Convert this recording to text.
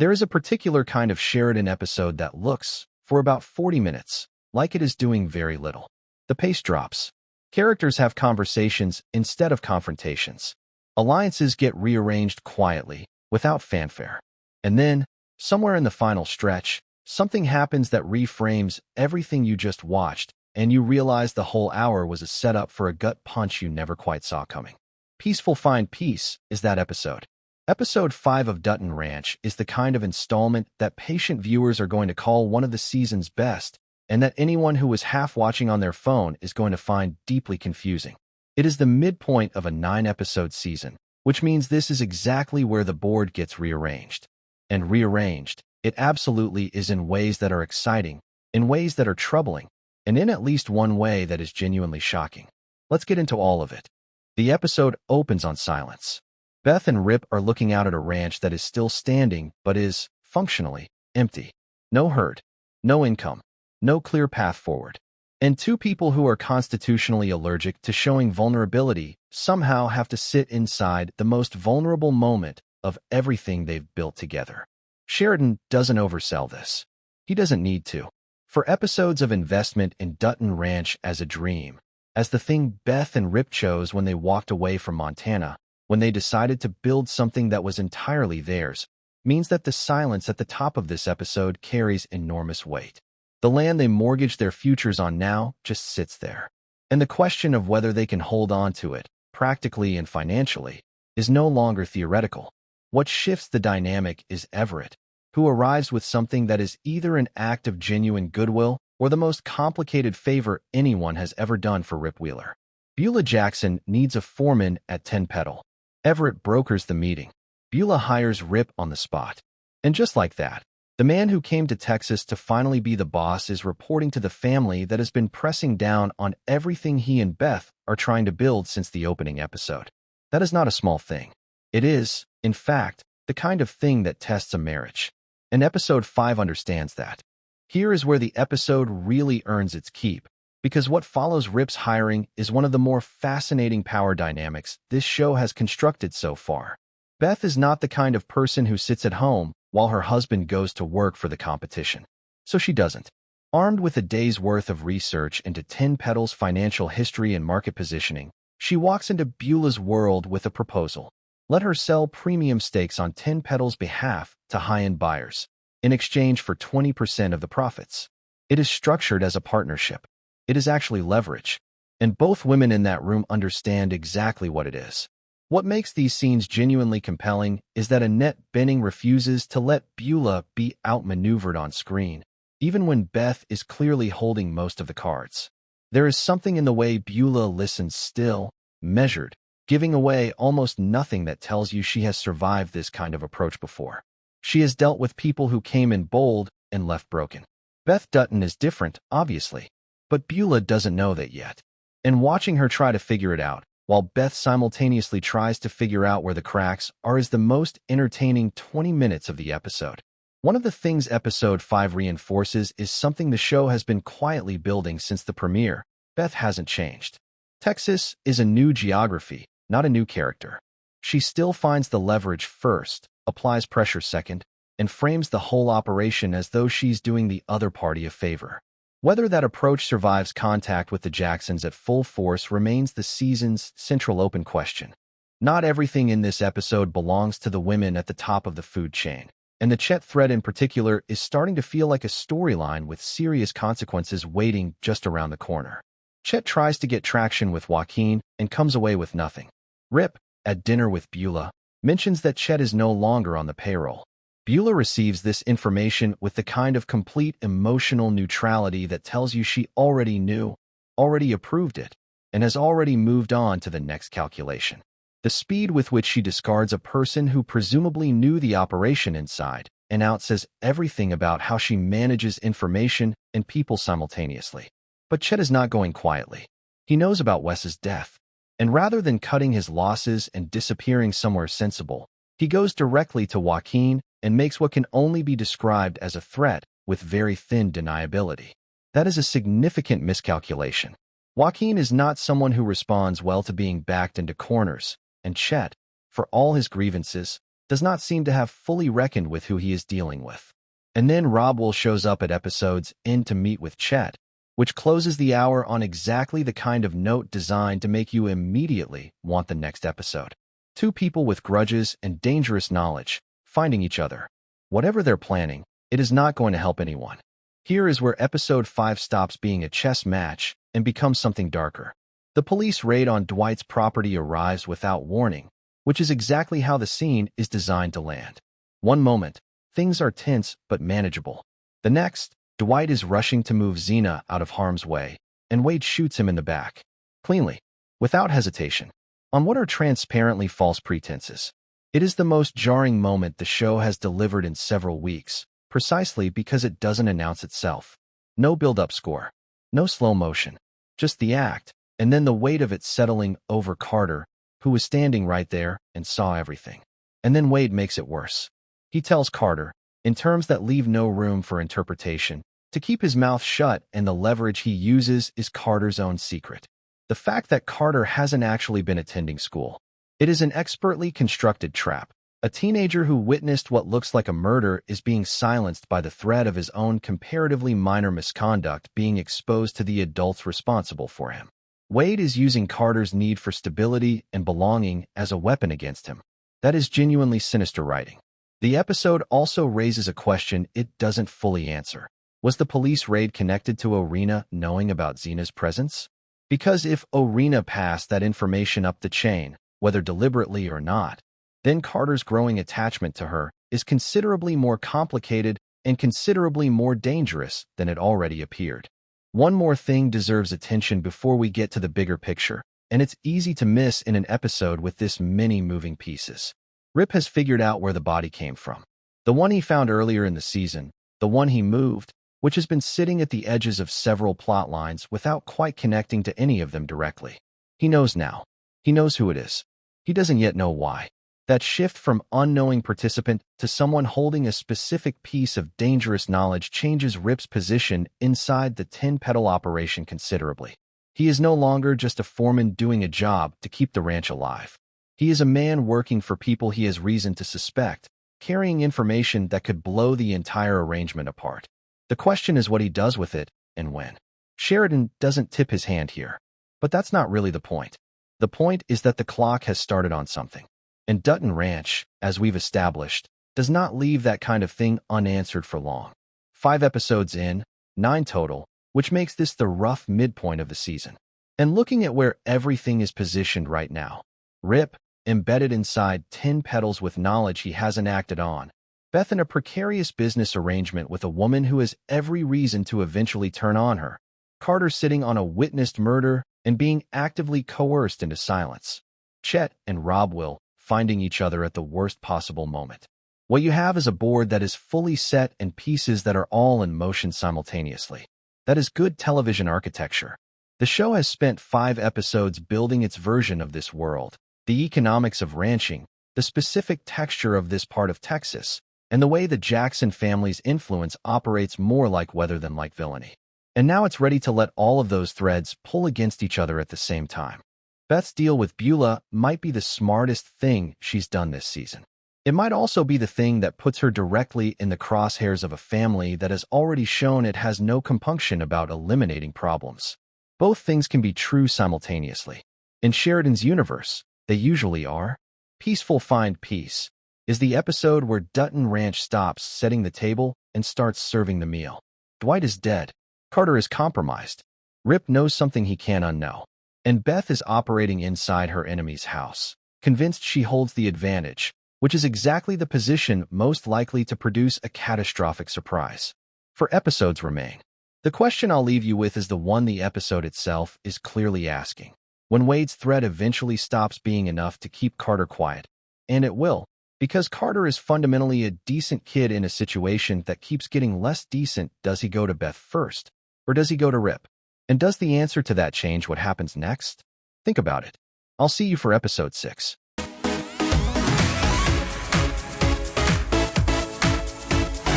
There is a particular kind of Sheridan episode that looks, for about 40 minutes, like it is doing very little. The pace drops. Characters have conversations instead of confrontations. Alliances get rearranged quietly, without fanfare. And then, somewhere in the final stretch, something happens that reframes everything you just watched, and you realize the whole hour was a setup for a gut punch you never quite saw coming. Peaceful Find Peace is that episode. Episode 5 of Dutton Ranch is the kind of installment that patient viewers are going to call one of the season's best, and that anyone who was half watching on their phone is going to find deeply confusing. It is the midpoint of a 9-episode season, which means this is exactly where the board gets rearranged. And rearranged, it absolutely is in ways that are exciting, in ways that are troubling, and in at least one way that is genuinely shocking. Let's get into all of it. The episode opens on silence. Beth and Rip are looking out at a ranch that is still standing but is, functionally, empty. No herd, no income, no clear path forward. And two people who are constitutionally allergic to showing vulnerability somehow have to sit inside the most vulnerable moment of everything they've built together. Sheridan doesn't oversell this. He doesn't need to. For episodes of investment in Dutton Ranch as a dream, as the thing Beth and Rip chose when they walked away from Montana, when they decided to build something that was entirely theirs, means that the silence at the top of this episode carries enormous weight. The land they mortgage their futures on now just sits there. And the question of whether they can hold on to it, practically and financially, is no longer theoretical. What shifts the dynamic is Everett, who arrives with something that is either an act of genuine goodwill or the most complicated favor anyone has ever done for Rip Wheeler. Beulah Jackson needs a foreman at 10 Pedal. Everett brokers the meeting. Beulah hires Rip on the spot. And just like that, the man who came to Texas to finally be the boss is reporting to the family that has been pressing down on everything he and Beth are trying to build since the opening episode. That is not a small thing. It is, in fact, the kind of thing that tests a marriage. And episode 5 understands that. Here is where the episode really earns its keep, because what follows Rip's hiring is one of the more fascinating power dynamics this show has constructed so far. Beth is not the kind of person who sits at home while her husband goes to work for the competition. So she doesn't. Armed with a day's worth of research into 10 Pedal's financial history and market positioning, she walks into Beulah's world with a proposal. Let her sell premium stakes on 10 Pedal's behalf to high-end buyers, in exchange for 20% of the profits. It is structured as a partnership. It is actually leverage, and both women in that room understand exactly what it is. What makes these scenes genuinely compelling is that Annette Bening refuses to let Beulah be outmaneuvered on screen, even when Beth is clearly holding most of the cards. There is something in the way Beulah listens still, measured, giving away almost nothing that tells you she has survived this kind of approach before. She has dealt with people who came in bold and left broken. Beth Dutton is different, obviously. But Beulah doesn't know that yet. And watching her try to figure it out, while Beth simultaneously tries to figure out where the cracks are, is the most entertaining 20 minutes of the episode. One of the things episode 5 reinforces is something the show has been quietly building since the premiere. Beth hasn't changed. Texas is a new geography, not a new character. She still finds the leverage first, applies pressure second, and frames the whole operation as though she's doing the other party a favor. Whether that approach survives contact with the Jacksons at full force remains the season's central open question. Not everything in this episode belongs to the women at the top of the food chain, and the Chet thread in particular is starting to feel like a storyline with serious consequences waiting just around the corner. Chet tries to get traction with Joaquin and comes away with nothing. Rip, at dinner with Beulah, mentions that Chet is no longer on the payroll. Beulah receives this information with the kind of complete emotional neutrality that tells you she already knew, already approved it, and has already moved on to the next calculation. The speed with which she discards a person who presumably knew the operation inside and out says everything about how she manages information and people simultaneously. But Chet is not going quietly. He knows about Wes's death, and rather than cutting his losses and disappearing somewhere sensible, he goes directly to Joaquin and makes what can only be described as a threat with very thin deniability. That is a significant miscalculation. Joaquin is not someone who responds well to being backed into corners, and Chet, for all his grievances, does not seem to have fully reckoned with who he is dealing with. And then Rob shows up at episode's end to meet with Chet, which closes the hour on exactly the kind of note designed to make you immediately want the next episode. Two people with grudges and dangerous knowledge, finding each other. Whatever they're planning, it is not going to help anyone. Here is where episode 5 stops being a chess match and becomes something darker. The police raid on Dwight's property arrives without warning, which is exactly how the scene is designed to land. One moment, things are tense but manageable. The next, Dwight is rushing to move Xena out of harm's way, and Wade shoots him in the back. Cleanly, without hesitation, on what are transparently false pretenses. It is the most jarring moment the show has delivered in several weeks, precisely because it doesn't announce itself. No build-up score, no slow motion, just the act, and then the weight of it settling over Carter, who was standing right there and saw everything. And then Wade makes it worse. He tells Carter, in terms that leave no room for interpretation, to keep his mouth shut, and the leverage he uses is Carter's own secret. The fact that Carter hasn't actually been attending school. It is an expertly constructed trap. A teenager who witnessed what looks like a murder is being silenced by the threat of his own comparatively minor misconduct being exposed to the adults responsible for him. Wade is using Carter's need for stability and belonging as a weapon against him. That is genuinely sinister writing. The episode also raises a question it doesn't fully answer. Was the police raid connected to Orina knowing about Xena's presence? Because if Orina passed that information up the chain, whether deliberately or not, then Carter's growing attachment to her is considerably more complicated and considerably more dangerous than it already appeared. One more thing deserves attention before we get to the bigger picture, and it's easy to miss in an episode with this many moving pieces. Rip has figured out where the body came from. The one he found earlier in the season, the one he moved, which has been sitting at the edges of several plot lines without quite connecting to any of them directly. He knows now. He knows who it is. He doesn't yet know why. That shift from unknowing participant to someone holding a specific piece of dangerous knowledge changes Rip's position inside the 10-petal operation considerably. He is no longer just a foreman doing a job to keep the ranch alive. He is a man working for people he has reason to suspect, carrying information that could blow the entire arrangement apart. The question is what he does with it and when. Sheridan doesn't tip his hand here, but that's not really the point. The point is that the clock has started on something. And Dutton Ranch, as we've established, does not leave that kind of thing unanswered for long. 5 episodes in, 9 total, which makes this the rough midpoint of the season. And looking at where everything is positioned right now, Rip, embedded inside 10 petals with knowledge he hasn't acted on, Beth in a precarious business arrangement with a woman who has every reason to eventually turn on her, Carter sitting on a witnessed murder and being actively coerced into silence, Chet and Rob finding each other at the worst possible moment. What you have is a board that is fully set and pieces that are all in motion simultaneously. That is good television architecture. The show has spent 5 episodes building its version of this world, the economics of ranching, the specific texture of this part of Texas, and the way the Jackson family's influence operates more like weather than like villainy. And now it's ready to let all of those threads pull against each other at the same time. Beth's deal with Beulah might be the smartest thing she's done this season. It might also be the thing that puts her directly in the crosshairs of a family that has already shown it has no compunction about eliminating problems. Both things can be true simultaneously. In Sheridan's universe, they usually are. Peaceful Find Peace is the episode where Dutton Ranch stops setting the table and starts serving the meal. Dwight is dead. Carter is compromised. Rip knows something he can't unknow. And Beth is operating inside her enemy's house, convinced she holds the advantage, which is exactly the position most likely to produce a catastrophic surprise. 4 episodes remain. The question I'll leave you with is the one the episode itself is clearly asking. When Wade's threat eventually stops being enough to keep Carter quiet, and it will, because Carter is fundamentally a decent kid in a situation that keeps getting less decent, does he go to Beth first, or does he go to Rip? And does the answer to that change what happens next? Think about it. I'll see you for episode 6.